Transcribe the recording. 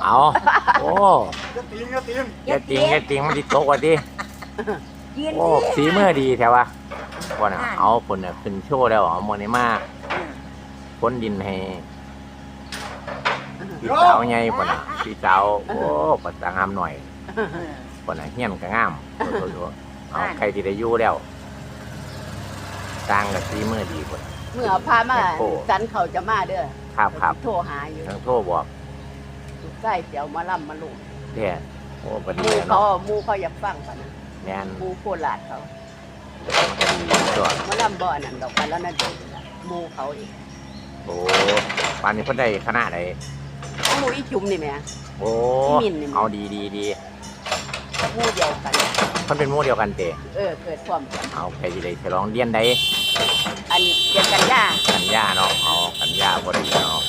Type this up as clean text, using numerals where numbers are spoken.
เอาโอ้ จะตีนจะตีน แกติงมันติดโต๊ะกว่าดิ ยืน โอ้สีมือดีแถววะคนน่ะเอาคนน่ะขึ้นโชว์แล้วเอาโมเนมาพ้นดินให้พี่สาวไงคนน่ะพี่สาวโอ้ปัดตางามหน่อยคนน่ะเฮี้ยนก็งามโถ่ๆเอาใครที่ได้อยู่แล้วสร้างกับสีมือดีคน เมื่อพามาสันเขาจะมาเด้อ ครับ โทรหาอยู่ ทั้งโทรบอก ลูกไส้เดี๋ยวมาล่ำมาลุง เนี่ยโอ้บัด ห นี้ มูเขา เนาะ หมูเขาอยากฟังป่ะนะ แน่น หมูโคราชเขา มันก็ดีตัว มาล่ำบ่อนั่นดอกไปแล้วนั่นเองหมูเขาเอง โอ้ปานนี้เพิ่นได้คณะไหน หมูอีจุ่มนี่แหม่ โอ้ มินนี่มั้ย เอาดี หมูเดียวกัน เพิ่นเป็นหมู่เดียวกันเตะ เกิดความกัน เอาใครสิได้ฉลองเรียนได้ อันเดียวกันย่า กันยาเนาะเอากันยาบ่ได้เนาะ